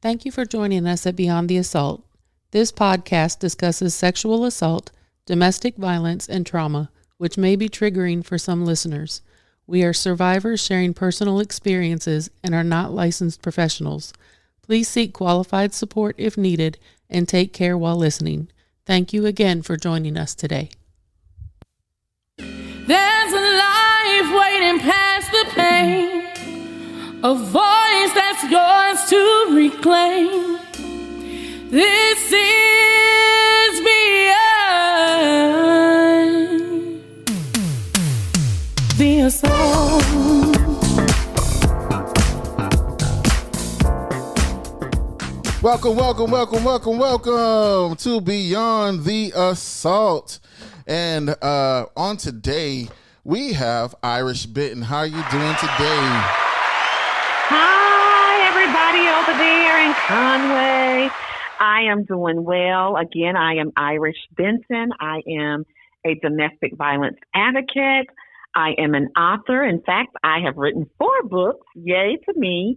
Thank you for joining us at Beyond the Assault. This podcast discusses sexual assault, domestic violence, and trauma, which may be triggering for some listeners. We are survivors sharing personal experiences and are not licensed professionals. Please seek qualified support if needed and take care while listening. Thank you again for joining us today. There's a life waiting past the pain, a voice that's yours to reclaim. This is Beyond the Assault. Welcome to Beyond the Assault. And on today, we have Irish Benton. How are you doing today? Hi, everybody over there in Conway. I am doing well. Again, I am Irish Benton. I am a domestic violence advocate. I am an author. In fact, I have written 4 books. Yay to me.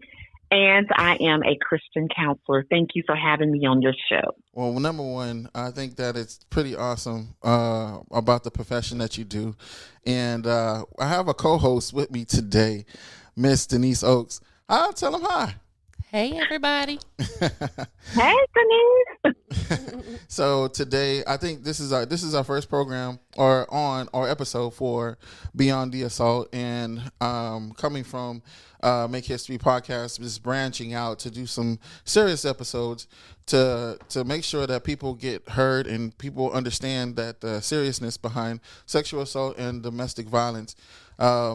And I am a Christian counselor. Thank you for having me on your show. Well, number one, I think that it's pretty awesome about the profession that you do. And I have a co-host with me today, Miss Denise Oakes. I'll tell him hi. Hey, everybody. Hey, Denise. So today, I think this is our first program or episode for Beyond the Assault, and coming from Make History podcast, just branching out to do some serious episodes to make sure that people get heard and people understand that the seriousness behind sexual assault and domestic violence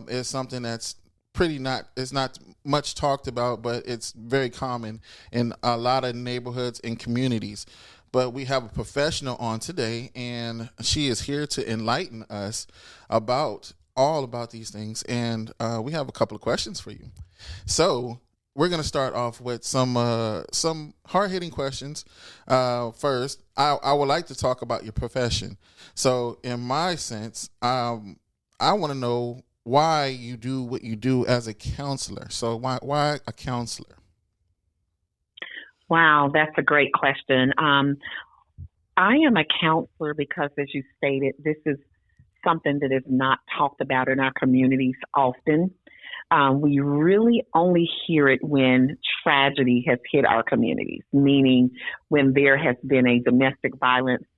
is something that's it's not much talked about, but it's very common in a lot of neighborhoods and communities. But we have a professional on today, and she is here to enlighten us about these things. And we have a couple of questions for you. So we're going to start off with some hard-hitting questions. First, I would like to talk about your profession. So in my sense, I want to know why you do what you do as a counselor. So why a counselor? Wow, that's a great question. I am a counselor because, as you stated, this is something that is not talked about in our communities often. We really only hear it when tragedy has hit our communities, meaning when there has been a domestic violence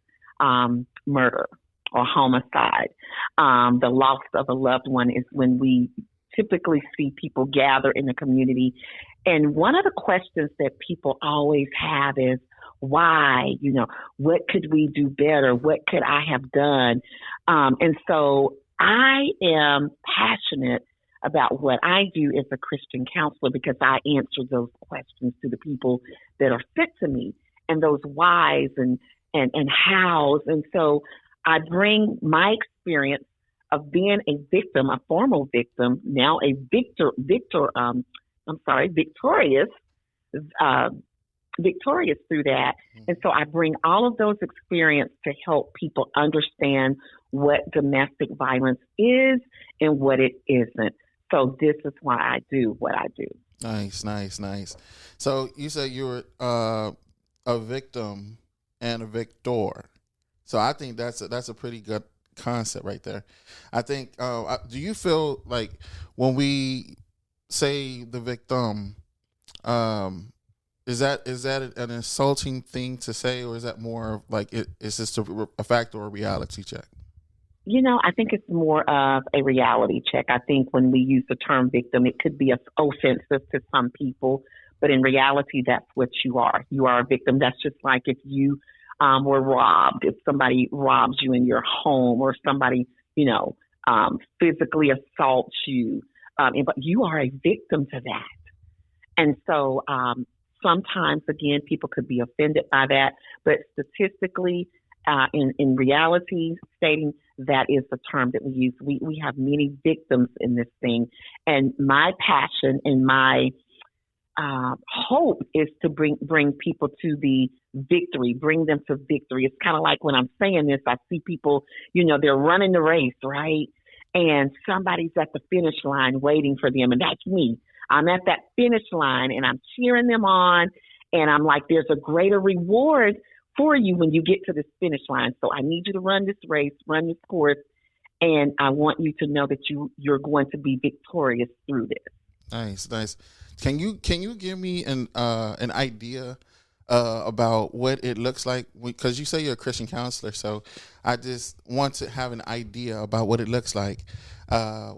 murder or homicide. The loss of a loved one is when we typically see people gather in the community. And one of the questions that people always have is, why? What could we do better? What could I have done? And so I am passionate about what I do as a Christian counselor because I answer those questions to the people that are sent to me, and those whys and hows. And so I bring my experience of being a victim, a former victim, now a victorious through that. And so I bring all of those experiences to help people understand what domestic violence is and what it isn't. So this is why I do what I do. Nice. So you said you were a victim and a victor. So I think that's a pretty good concept right there. I think. Do you feel like when we say the victim, is that an insulting thing to say, or is that more like it's just a fact or a reality check? I think it's more of a reality check. I think when we use the term victim, it could be offensive to some people, but in reality, that's what you are. You are a victim. That's just like if you were robbed, if somebody robs you in your home, or somebody, physically assaults you, but you are a victim to that. And so sometimes, again, people could be offended by that, but statistically, in reality, stating that is the term that we use. We have many victims in this thing, and my passion and my hope is to bring people to the victory, bring them to victory. It's kind of like when I'm saying this, I see people, they're running the race, right? And somebody's at the finish line waiting for them, and that's me. I'm at that finish line, and I'm cheering them on, And I'm like, there's a greater reward for you when you get to this finish line. So I need you to run this race, run this course, and I want you to know that you're going to be victorious through this. Nice. Can you give me an idea about what it looks like? Because you say you're a Christian counselor, so I just want to have an idea about what it looks like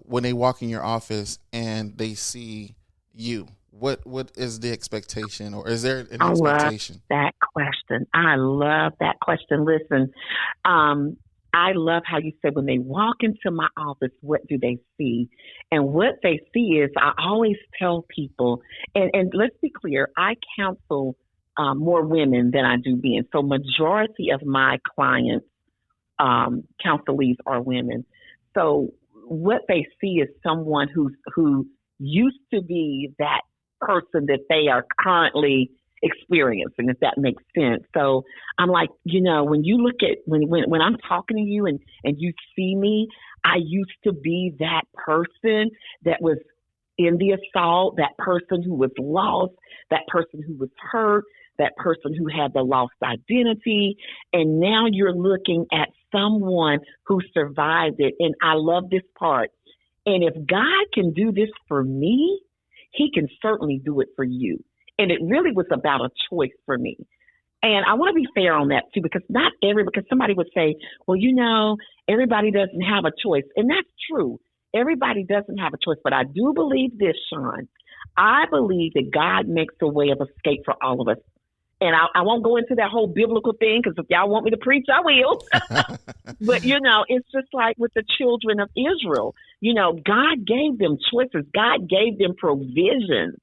when they walk in your office and they see you. What is the expectation, or is there an expectation? I love that question. Listen, I love how you said when they walk into my office, what do they see? And what they see is, I always tell people, and let's be clear, I counsel more women than I do men. So majority of my clients, counselees, are women. So what they see is someone who used to be that person that they are currently experiencing, if that makes sense. So I'm like, when you look at, when I'm talking to you and you see me, I used to be that person that was in the assault, that person who was lost, that person who was hurt, that person who had the lost identity. And now you're looking at someone who survived it. And I love this part. And if God can do this for me, he can certainly do it for you. And it really was about a choice for me. And I want to be fair on that too, because because somebody would say, well, everybody doesn't have a choice. And that's true. Everybody doesn't have a choice. But I do believe this, Sean. I believe that God makes a way of escape for all of us. And I won't go into that whole biblical thing, because if y'all want me to preach, I will. But, it's just like with the children of Israel. God gave them choices. God gave them provisions.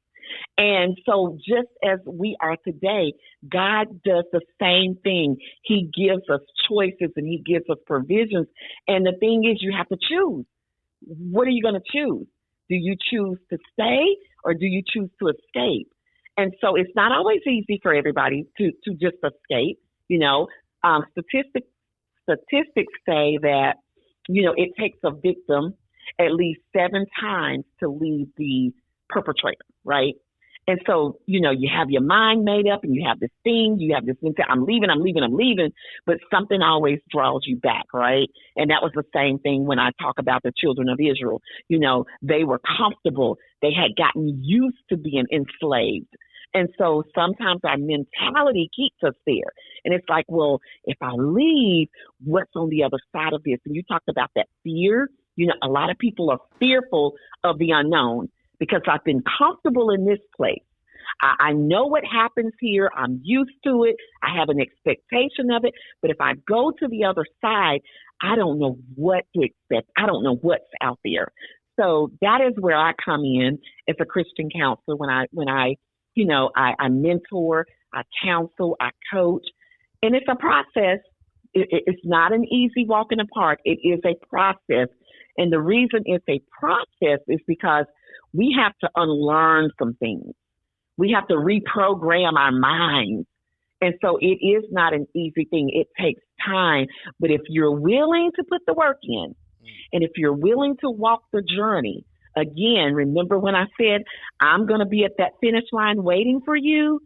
And so just as we are today, God does the same thing. He gives us choices and he gives us provisions. And the thing is, you have to choose. What are you going to choose? Do you choose to stay, or do you choose to escape? And so it's not always easy for everybody to just escape. Statistics say that, it takes a victim at least 7 times to leave the perpetrator, right? And so, you have your mind made up and you have this thing, you have this thing, I'm leaving, but something always draws you back, right? And that was the same thing when I talk about the children of Israel. They were comfortable. They had gotten used to being enslaved. And so sometimes our mentality keeps us there. And it's like, well, if I leave, what's on the other side of this? And you talked about that fear. A lot of people are fearful of the unknown because I've been comfortable in this place. I know what happens here. I'm used to it. I have an expectation of it. But if I go to the other side, I don't know what to expect. I don't know what's out there. So that is where I come in as a Christian counselor when I mentor, I counsel, I coach. And it's a process. It's not an easy walk in the park. It is a process. And the reason it's a process is because we have to unlearn some things. We have to reprogram our minds. And so it is not an easy thing. It takes time. But if you're willing to put the work in, and if you're willing to walk the journey, again, remember when I said, I'm going to be at that finish line waiting for you,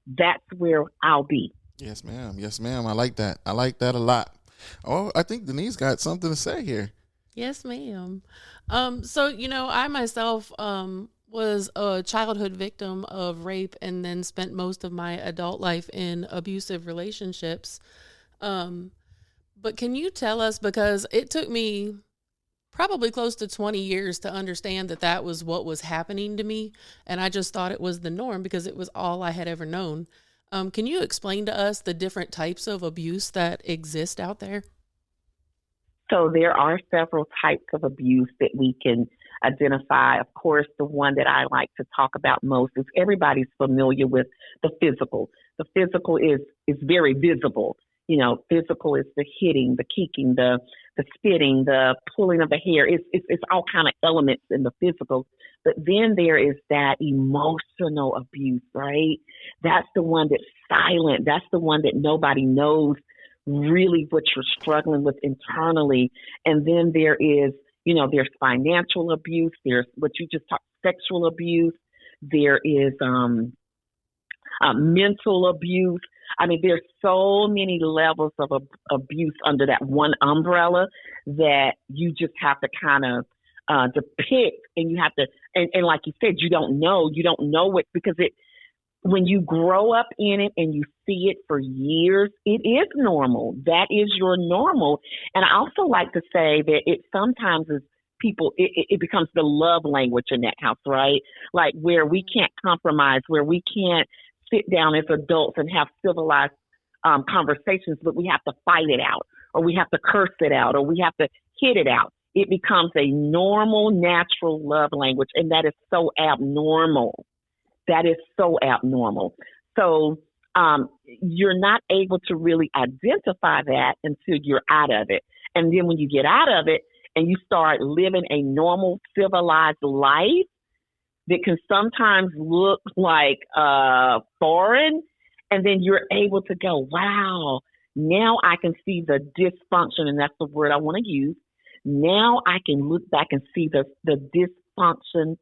that's where I'll be. Yes, ma'am. Yes, ma'am. I like that. I like that a lot. Oh, I think Denise got something to say here. Yes, ma'am. So, I myself was a childhood victim of rape and then spent most of my adult life in abusive relationships. But can you tell us, because it took me probably close to 20 years to understand that was what was happening to me. And I just thought it was the norm because it was all I had ever known. Can you explain to us the different types of abuse that exist out there? So there are several types of abuse that we can identify. Of course, the one that I like to talk about most is everybody's familiar with the physical. The physical is very visible. Physical is the hitting, the kicking, the spitting, the pulling of the hair. It's all kind of elements in the physical. But then there is that emotional abuse, right? That's the one that's silent. That's the one that nobody knows really what you're struggling with internally. And then there is, there's financial abuse. There's what you just talked, sexual abuse. There is mental abuse. I mean, there's so many levels of abuse under that one umbrella that you just have to kind of depict, and you have to, and like you said, you don't know it, because when you grow up in it and you see it for years, it is normal. That is your normal. And I also like to say that it sometimes is it becomes the love language in that house, right? Like where we can't compromise, where we can't sit down as adults and have civilized conversations, but we have to fight it out, or we have to curse it out, or we have to hit it out. It becomes a normal, natural love language, and that is so abnormal. That is so abnormal. So you're not able to really identify that until you're out of it. And then when you get out of it and you start living a normal, civilized life that can sometimes look like foreign, and then you're able to go, wow, now I can see the dysfunction, and that's the word I want to use. Now I can look back and see the dysfunction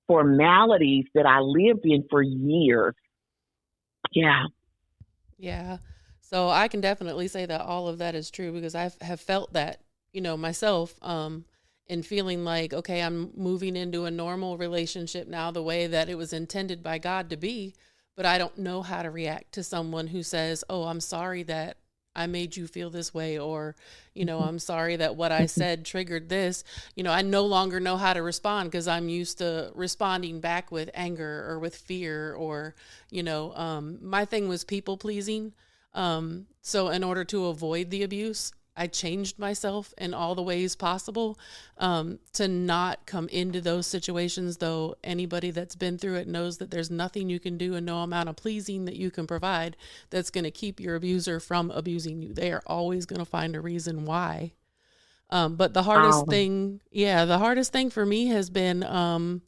formalities that I lived in for years. Yeah. Yeah. So I can definitely say that all of that is true, because I have felt that, myself, and feeling like, okay, I'm moving into a normal relationship now, the way that it was intended by God to be, but I don't know how to react to someone who says, oh, I'm sorry that I made you feel this way, or, I'm sorry that what I said triggered this. I no longer know how to respond, because I'm used to responding back with anger or with fear, or, my thing was people pleasing. So in order to avoid the abuse, I changed myself in all the ways possible, to not come into those situations. Though anybody that's been through it knows that there's nothing you can do and no amount of pleasing that you can provide that's going to keep your abuser from abusing you. They are always going to find a reason why. But the hardest thing for me has been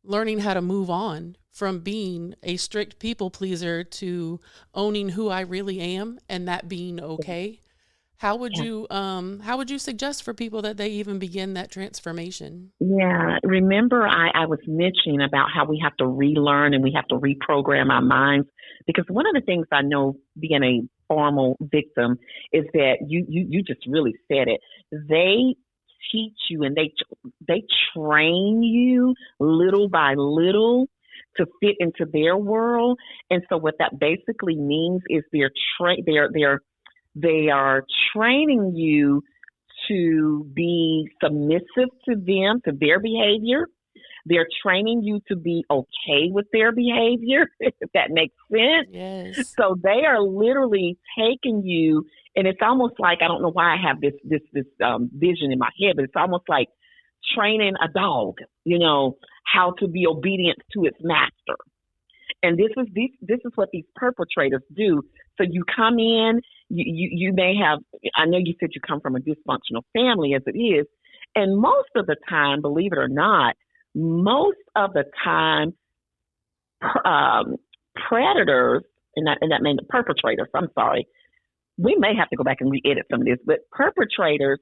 learning how to move on from being a strict people pleaser to owning who I really am, and that being okay. How would you suggest for people that they even begin that transformation? Yeah. Remember, I was mentioning about how we have to relearn and we have to reprogram our minds, because one of the things I know, being a formal victim, is that you just really said it. They teach you and they train you little by little to fit into their world. And so what that basically means is they are training you to be submissive to them, to their behavior. They're training you to be okay with their behavior, if that makes sense. Yes. So they are literally taking you, and it's almost like, I don't know why I have this vision in my head, but it's almost like training a dog, how to be obedient to its master. And this is what these perpetrators do. So you come in, you may have, I know you said you come from a dysfunctional family as it is, and most of the time, believe it or not, most of the time, predators, and that means perpetrators, I'm sorry, we may have to go back and re-edit some of this, but perpetrators,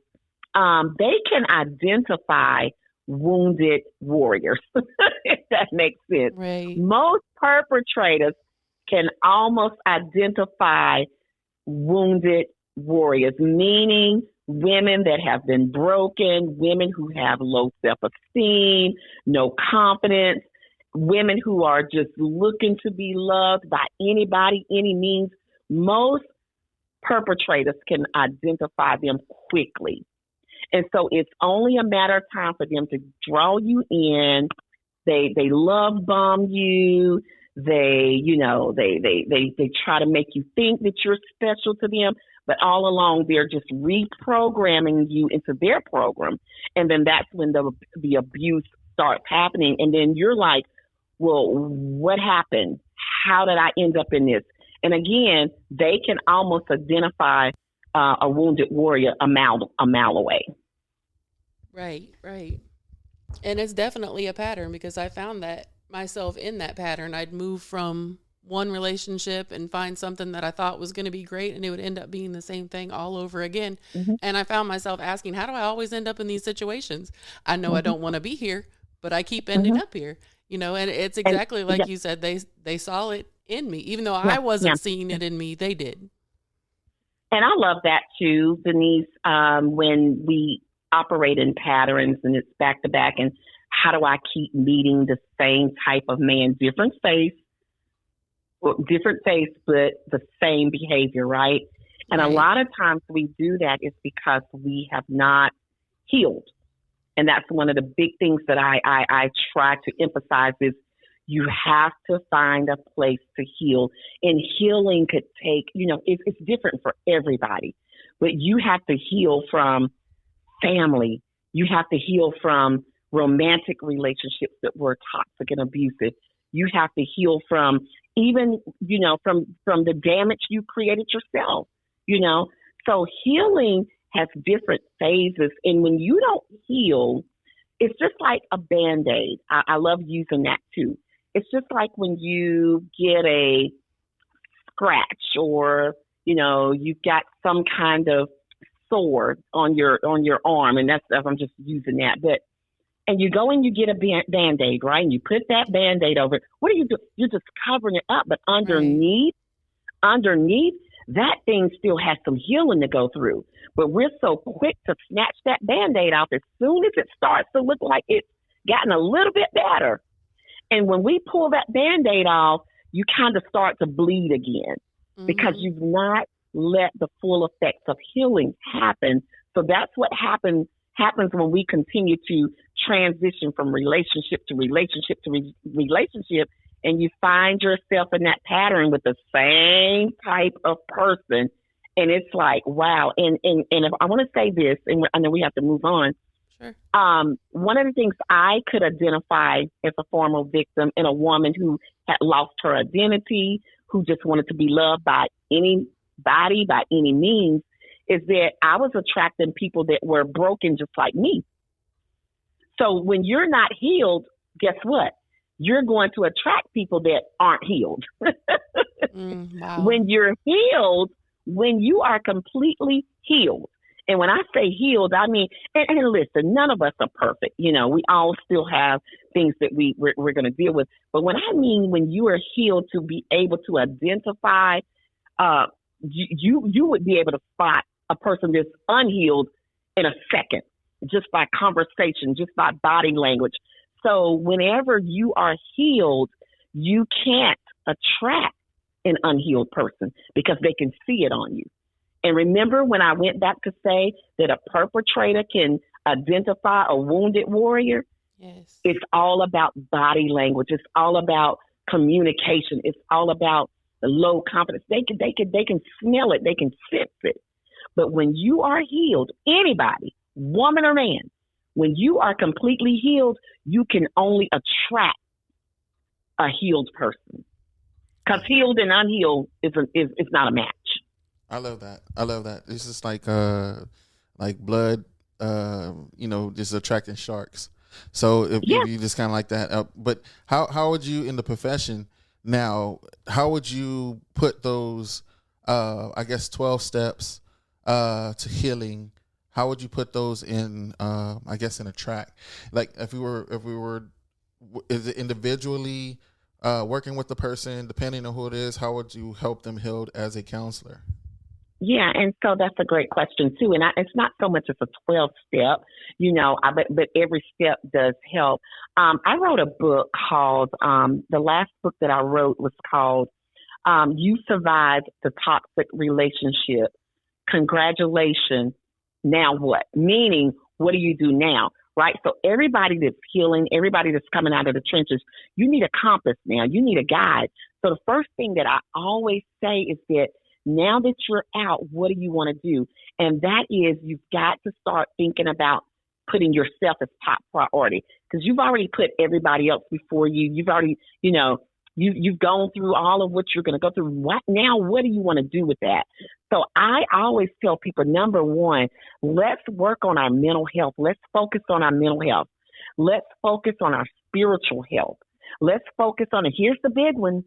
they can identify wounded warriors, if that makes sense. Right. Most perpetrators can almost identify wounded warriors, meaning women that have been broken, women who have low self-esteem, no confidence, women who are just looking to be loved by anybody, any means. Most perpetrators can identify them quickly. And so it's only a matter of time for them to draw you in. They love bomb you. They try to make you think that you're special to them, but all along they're just reprogramming you into their program. And then that's when the abuse starts happening. And then you're like, well, what happened? How did I end up in this? And again, they can almost identify a wounded warrior a mile away. Right. And it's definitely a pattern, because I found that myself in that pattern. I'd move from one relationship and find something that I thought was going to be great, and it would end up being the same thing all over again. Mm-hmm. And I found myself asking, how do I always end up in these situations? I know I don't want to be here, but I keep ending up here, and it's exactly like you said, they saw it in me, even though I wasn't seeing it in me, they did. And I love that too, Denise, when we operate in patterns and it's back to back, and how do I keep meeting the same type of man, different face, but the same behavior, right? And a lot of times we do that is because we have not healed. And that's one of the big things that I try to emphasize is you have to find a place to heal. And healing could take, it's different for everybody. But you have to heal from family. You have to heal from romantic relationships that were toxic and abusive. You have to heal from even, from the damage you created yourself, So healing has different phases. And when you don't heal, it's just like a Band-Aid. I love using that too. It's just like when you get a scratch or, you've got some kind of sore on your arm, and I'm just using that. And you go and you get a Band-Aid, right? And you put that Band-Aid over it. What do you do? You're just covering it up. But underneath, that thing still has some healing to go through. But we're so quick to snatch that Band-Aid off as soon as it starts to look like it's gotten a little bit better. And when we pull that Band-Aid off, you kind of start to bleed again because you've not let the full effects of healing happen. So that's what happens when we continue to transition from relationship to relationship to relationship, and you find yourself in that pattern with the same type of person. And it's like, wow. And if I want to say this, and I know we have to move on. Sure. One of the things I could identify as a former victim in a woman who had lost her identity, who just wanted to be loved by anybody, by any means, is that I was attracting people that were broken just like me. So when you're not healed, guess what? You're going to attract people that aren't healed. Wow. When you're healed, when you are completely healed, and when I say healed, I mean, and listen, none of us are perfect. We all still have things that we're going to deal with. But when I mean when you are healed, to be able to identify, you would be able to spot a person that's unhealed in a second, just by conversation, just by body language. So whenever you are healed, you can't attract an unhealed person because they can see it on you. And remember when I went back to say that a perpetrator can identify a wounded warrior? Yes. It's all about body language. It's all about communication. It's all about the low confidence. They can smell it. They can sense it. But when you are healed, anybody, woman or man, when you are completely healed, you can only attract a healed person. Because healed and unhealed is not a match. I love that. It's just like blood, just attracting sharks. So if you just kind of like that, but how would you in the profession now? How would you put those, 12 steps to healing? How would you put those in, in a track? Like if we were, is it individually working with the person, depending on who it is? How would you help them heal as a counselor? Yeah, and so that's a great question too. And it's not so much as a 12-step, but every step does help. I wrote a book called, the last book that I wrote was called You Survived the Toxic Relationship. Congratulations. Now what? Meaning, what do you do now? Right? So everybody that's healing, everybody that's coming out of the trenches, you need a compass now. You need a guide. So the first thing that I always say is that now that you're out, what do you want to do? And that is, you've got to start thinking about putting yourself as top priority, because you've already put everybody else before you. You've already, you've gone through all of what you're going to go through. What do you want to do with that? So I always tell people, number one, let's work on our mental health. Let's focus on our mental health. Let's focus on our spiritual health. Let's focus on it. Here's the big one.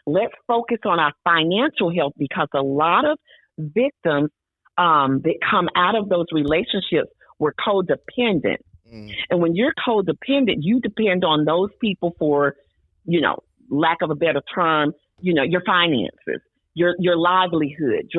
Let's focus on our financial health, because a lot of victims that come out of those relationships were codependent. And when you're codependent, you depend on those people for, lack of a better term, your finances, your livelihood,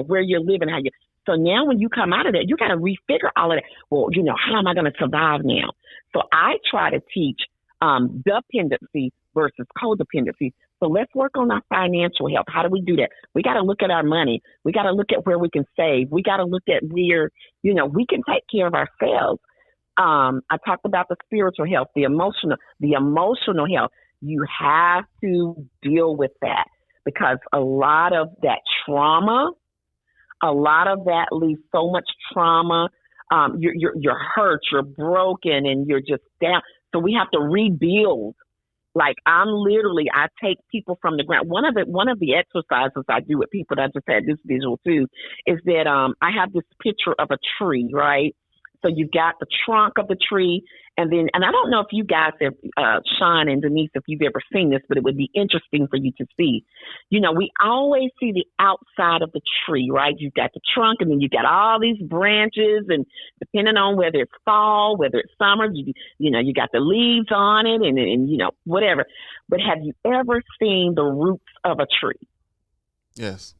where you're living, how you. So now when you come out of that, you got to refigure all of that. Well, how am I going to survive now? So I try to teach dependency versus codependency. So let's work on our financial health. How do we do that? We got to look at our money. We got to look at where we can save. We got to look at where, we can take care of ourselves. I talked about the spiritual health, the emotional health. You have to deal with that because a lot of that trauma, a lot of that leaves so much trauma. You're hurt, you're broken, and you're just down. So we have to rebuild. Like I take people from the ground. One of the exercises I do with people that I just had this visual too is that I have this picture of a tree, right? So you've got the trunk of the tree, and I don't know if you guys have, Sean and Denise, if you've ever seen this, but it would be interesting for you to see. We always see the outside of the tree, right? You've got the trunk, and then you've got all these branches, and depending on whether it's fall, whether it's summer, you got the leaves on it, and whatever. But have you ever seen the roots of a tree? Yes.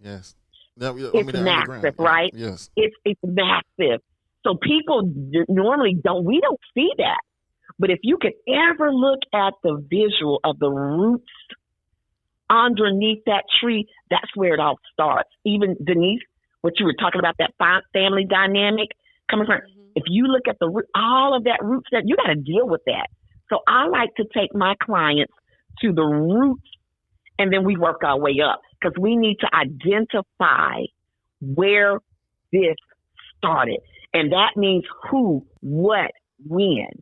It's massive, right? Yes. It's massive. So people normally don't see that. But if you could ever look at the visual of the roots underneath that tree, that's where it all starts. Even Denise, what you were talking about, that family dynamic coming from, if you look at all of that roots, that you got to deal with that. So I like to take my clients to the roots and then we work our way up because we need to identify where this started. And that means who, what, when.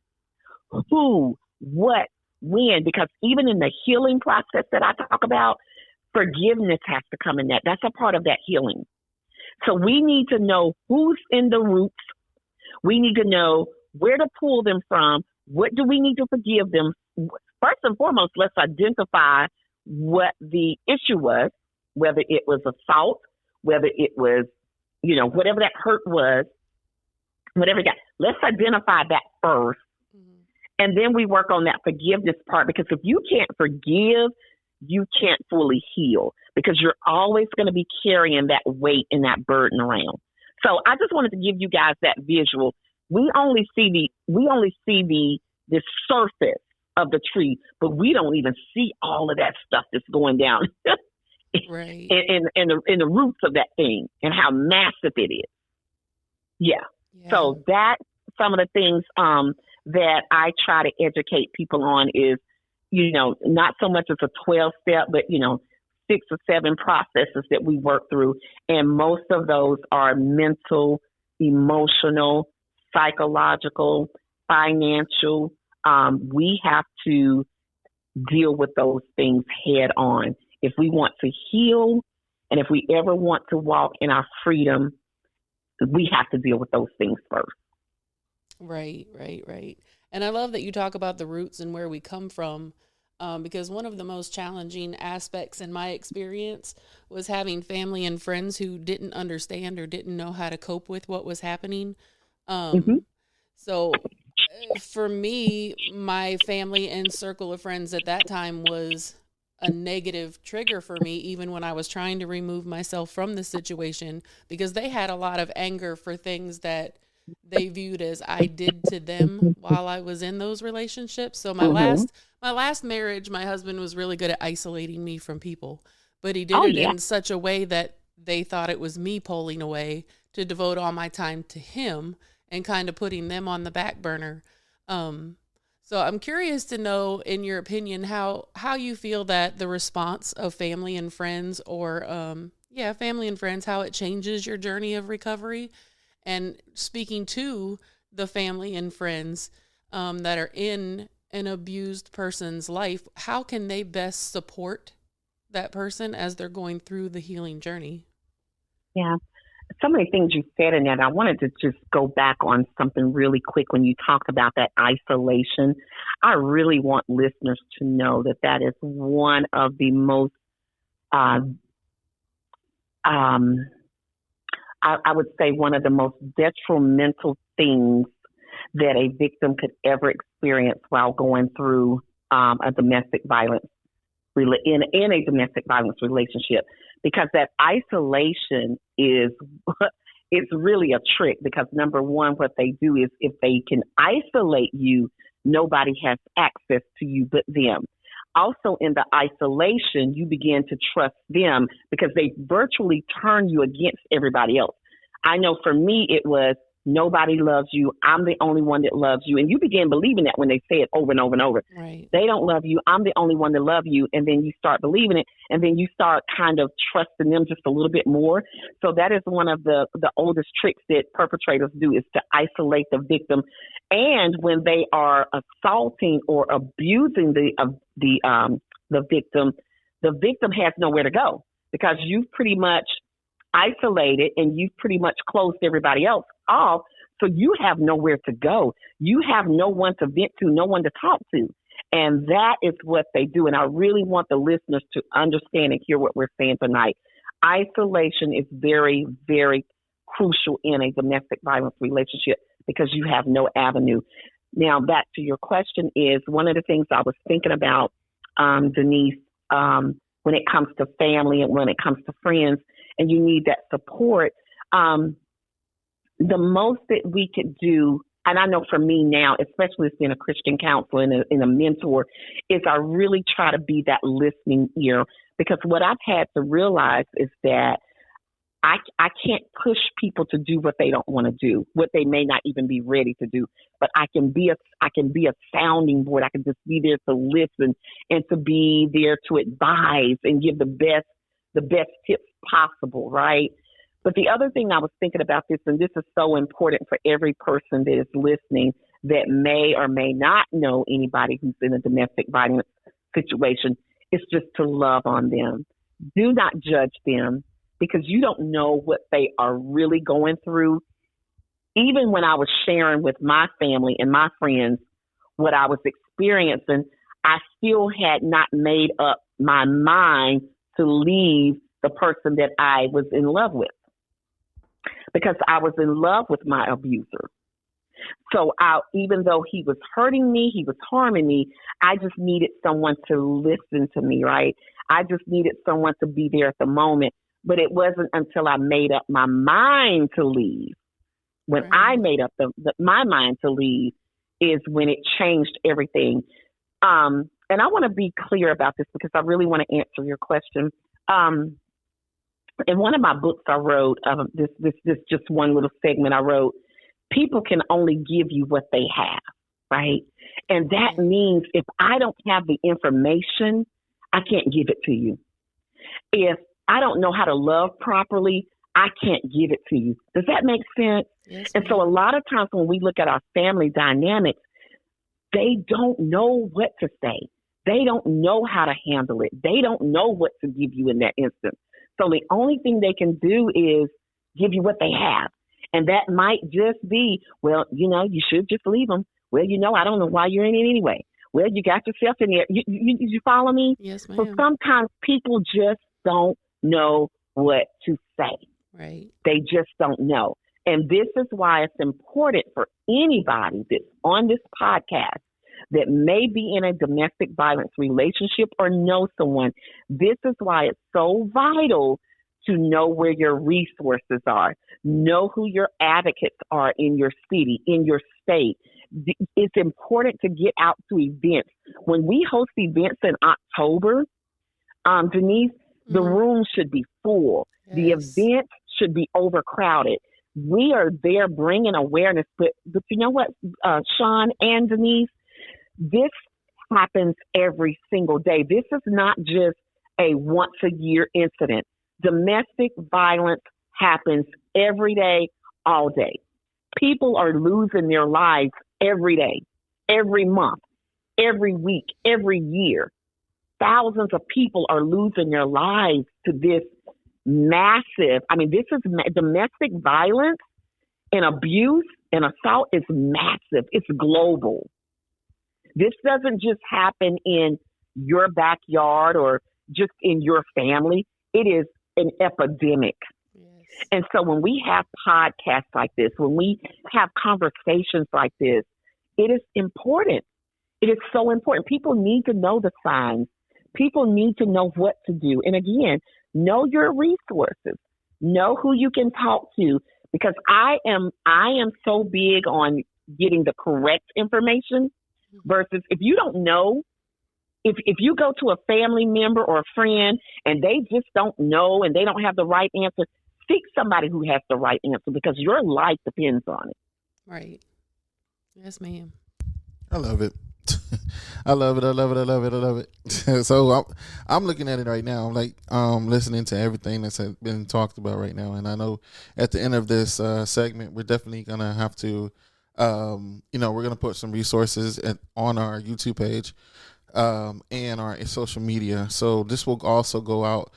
Who, what, when. Because even in the healing process that I talk about, forgiveness has to come in that. That's a part of that healing. So we need to know who's in the roots. We need to know where to pull them from. What do we need to forgive them? First and foremost, let's identify what the issue was, whether it was assault, whether it was, whatever that hurt was. Whatever you got, let's identify that first. And then we work on that forgiveness part because if you can't forgive, you can't fully heal because you're always going to be carrying that weight and that burden around. So I just wanted to give you guys that visual. We only see the surface of the tree, but we don't even see all of that stuff that's going down right. in the roots of that thing and how massive it is. Yeah. So that's some of the things that I try to educate people on is, not so much as a 12-step, but, 6 or 7 processes that we work through. And most of those are mental, emotional, psychological, financial. We have to deal with those things head on. If we want to heal and if we ever want to walk in our freedom, we have to deal with those things first. Right. And I love that you talk about the roots and where we come from, because one of the most challenging aspects in my experience was having family and friends who didn't understand or didn't know how to cope with what was happening. So for me, my family and circle of friends at that time was a negative trigger for me, even when I was trying to remove myself from the situation, because they had a lot of anger for things that they viewed as I did to them while I was in those relationships. So my last marriage, my husband was really good at isolating me from people, but he did in such a way that they thought it was me pulling away to devote all my time to him and kind of putting them on the back burner. So I'm curious to know, in your opinion, how you feel that the response of family and friends or, family and friends, how it changes your journey of recovery. And speaking to the family and friends that are in an abused person's life, how can they best support that person as they're going through the healing journey? Yeah. So many things you said in that. I wanted to just go back on something really quick when you talked about that isolation. I really want listeners to know that is one of the most, I would say one of the most detrimental things that a victim could ever experience while going through a domestic violence in a domestic violence relationship, because that isolation is it's really a trick, because number one, what they do is if they can isolate you, nobody has access to you but them. Also, in the isolation, you begin to trust them because they virtually turn you against everybody else. I know for me, it was nobody loves you. I'm the only one that loves you. And you begin believing that when they say it over and over and over. Right. They don't love you. I'm the only one that love you. And then you start believing it. And then you start kind of trusting them just a little bit more. So that is one of the oldest tricks that perpetrators do, is to isolate the victim. And when they are assaulting or abusing the victim has nowhere to go, because you've pretty much isolated and you've pretty much closed everybody else off. So you have nowhere to go. You have no one to vent to, no one to talk to. And that is what they do. And I really want the listeners to understand and hear what we're saying tonight. Isolation is very, very crucial in a domestic violence relationship, because you have no avenue. Now, back to your question is, one of the things I was thinking about, Denise, when it comes to family and when it comes to friends, and you need that support, the most that we could do, and I know for me now, especially as being a Christian counselor and a mentor, is I really try to be that listening ear, because what I've had to realize is that I can't push people to do what they don't want to do, what they may not even be ready to do. But I can be a sounding board. I can just be there to listen and to be there to advise and give the best tips possible, right? But the other thing I was thinking about this, and this is so important for every person that is listening that may or may not know anybody who's in a domestic violence situation, is just to love on them. Do not judge them, because you don't know what they are really going through. Even when I was sharing with my family and my friends what I was experiencing, I still had not made up my mind to leave the person that I was in love with, because I was in love with my abuser. So even though he was hurting me, he was harming me, I just needed someone to listen to me, right? I just needed someone to be there at the moment. But it wasn't until I made up my mind to leave. When I made up my mind to leave is when it changed everything. And I want to be clear about this, because I really want to answer your question. In one of my books I wrote, this just one little segment I wrote, people can only give you what they have, right? And that means if I don't have the information, I can't give it to you. If I don't know how to love properly, I can't give it to you. Does that make sense? Yes, and so a lot of times when we look at our family dynamics, they don't know what to say. They don't know how to handle it. They don't know what to give you in that instance. So the only thing they can do is give you what they have. And that might just be, well, you should just leave them. Well, I don't know why you're in it anyway. Well, you got yourself in there. You follow me? Yes, ma'am. So sometimes people just don't know what to say. Right. They just don't know. And this is why it's important for anybody that's on this podcast that may be in a domestic violence relationship or know someone. This is why it's so vital to know where your resources are, know who your advocates are in your city, in your state. It's important to get out to events. When we host events in October, Denise, the room should be full. Yes. The event should be overcrowded. We are there bringing awareness, but you know what, Sean and Denise, this happens every single day. This is not just a once a year incident. Domestic violence happens every day, all day. People are losing their lives every day, every month, every week, every year. Thousands of people are losing their lives to this massive, this is domestic violence and abuse and assault is massive. It's global. This doesn't just happen in your backyard or just in your family. It is an epidemic. Yes. And so when we have podcasts like this, when we have conversations like this, it is important. It is so important. People need to know the signs. People need to know what to do. And again, know your resources. Know who you can talk to, because I am so big on getting the correct information versus if you don't know, if you go to a family member or a friend and they just don't know and they don't have the right answer, seek somebody who has the right answer, because your life depends on it. Right. Yes, ma'am. I love it. I love it. I love it. I love it. I love it. So I'm looking at it right now. I'm like listening to everything that's been talked about right now, and I know at the end of this segment, we're definitely gonna have to, we're gonna put some resources on our YouTube page and our social media. So this will also go out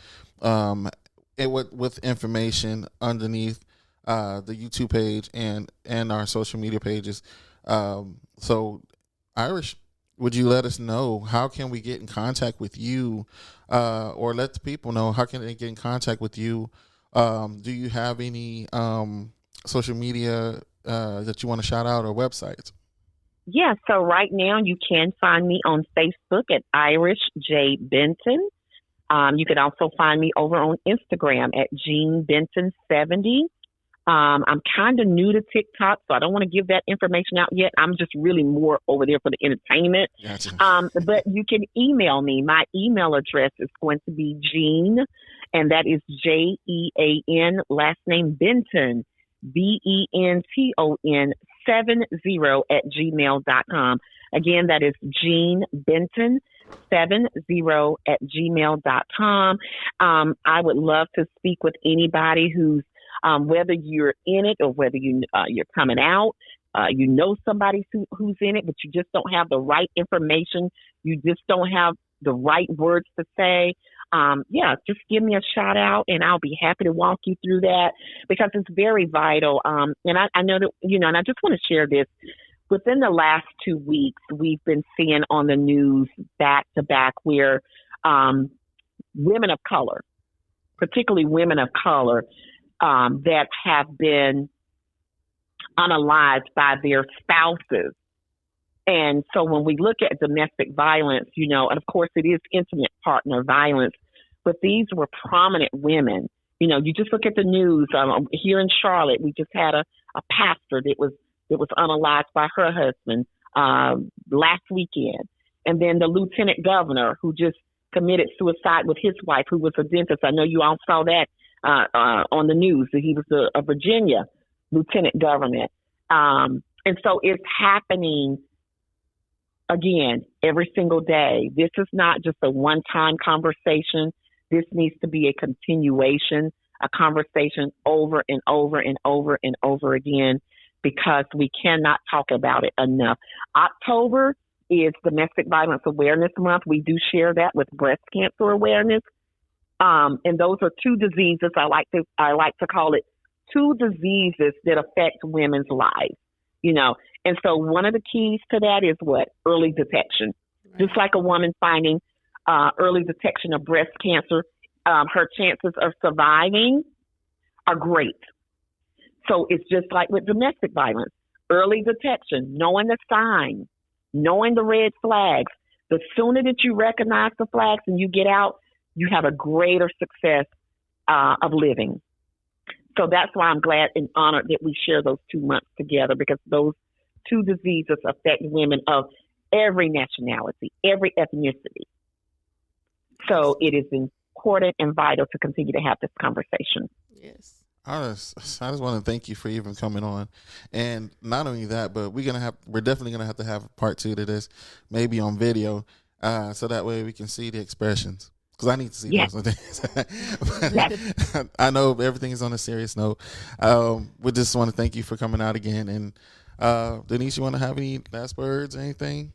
with information underneath the YouTube page and our social media pages. So Irish, would you let us know how can we get in contact with you, or let the people know how can they get in contact with you? Do you have any social media that you want to shout out, or websites? Yeah, so right now you can find me on Facebook at Irish J. Benton. You can also find me over on Instagram at Jean Benton 70. I'm kind of new to TikTok, so I don't want to give that information out yet. I'm just really more over there for the entertainment. Gotcha. But you can email me. My email address is going to be Jean, and that is JEAN, last name Benton, BENTON 70 @gmail.com. Again, that is Jean Benton 70 @gmail.com. I would love to speak with anybody who's whether you're in it or whether you're coming out, you know somebody who's in it, but you just don't have the right information. You just don't have the right words to say. Just give me a shout out, and I'll be happy to walk you through that, because it's very vital. And I know that, and I just want to share this. Within the last 2 weeks, we've been seeing on the news back to back where women of color, particularly women of color, that have been unalived by their spouses. And so when we look at domestic violence, and of course it is intimate partner violence, but these were prominent women. You just look at the news. Here in Charlotte, we just had a pastor that was unalived by her husband last weekend. And then the lieutenant governor who just committed suicide with his wife, who was a dentist. I know you all saw that on the news, that he was a Virginia lieutenant governor. And so it's happening again every single day. This is not just a one-time conversation. This needs to be a continuation, a conversation over and over and over and over again, because we cannot talk about it enough. October is Domestic Violence Awareness Month. We do share that with breast cancer awareness. And those are two diseases. I like to call it two diseases that affect women's lives, And so one of the keys to that is what? Early detection. Right. Just like a woman finding early detection of breast cancer, her chances of surviving are great. So it's just like with domestic violence. Early detection, knowing the signs, knowing the red flags. The sooner that you recognize the flags and you get out, you have a greater success of living. So that's why I'm glad and honored that we share those 2 months together, because those two diseases affect women of every nationality, every ethnicity. So it is important and vital to continue to have this conversation. Yes. I just want to thank you for even coming on, and not only that, but we're definitely gonna have to have part 2 to this, maybe on video, so that way we can see the expressions. Because I need to see those things. I know everything is on a serious note. We just want to thank you for coming out again. And Denise, you want to have any last words or anything?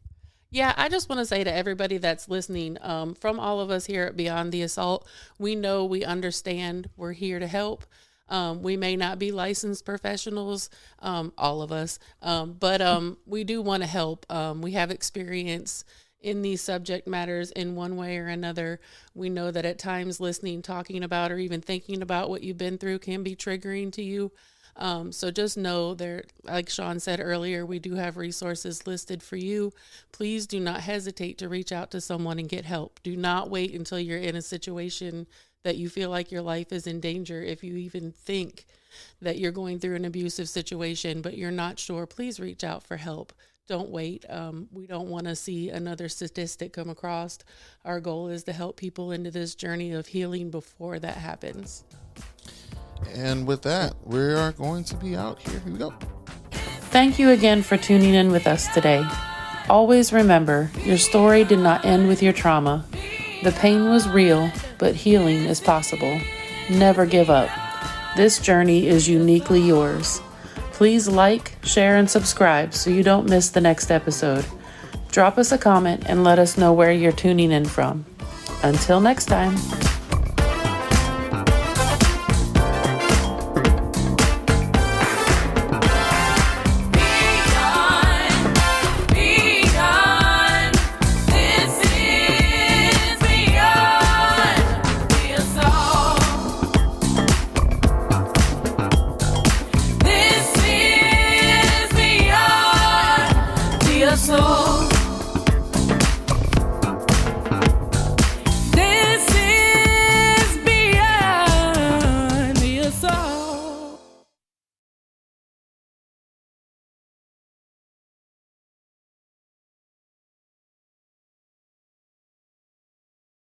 Yeah, I just want to say to everybody that's listening, from all of us here at Beyond the Assault, we know, we understand, we're here to help. We may not be licensed professionals, all of us, but we do want to help. We have experience in these subject matters in one way or another. We know that at times listening, talking about, or even thinking about what you've been through can be triggering to you. So just know there, like Sean said earlier, we do have resources listed for you. Please do not hesitate to reach out to someone and get help. Do not wait until you're in a situation that you feel like your life is in danger. If you even think that you're going through an abusive situation, but you're not sure, please reach out for help. Don't wait. We don't want to see another statistic come across. Our goal is to help people into this journey of healing before that happens. And with that, we are going to be out here. Here we go. Thank you again for tuning in with us today. Always remember, your story did not end with your trauma. The pain was real, but healing is possible. Never give up. This journey is uniquely yours. Please like, share, and subscribe so you don't miss the next episode. Drop us a comment and let us know where you're tuning in from. Until next time. Soar.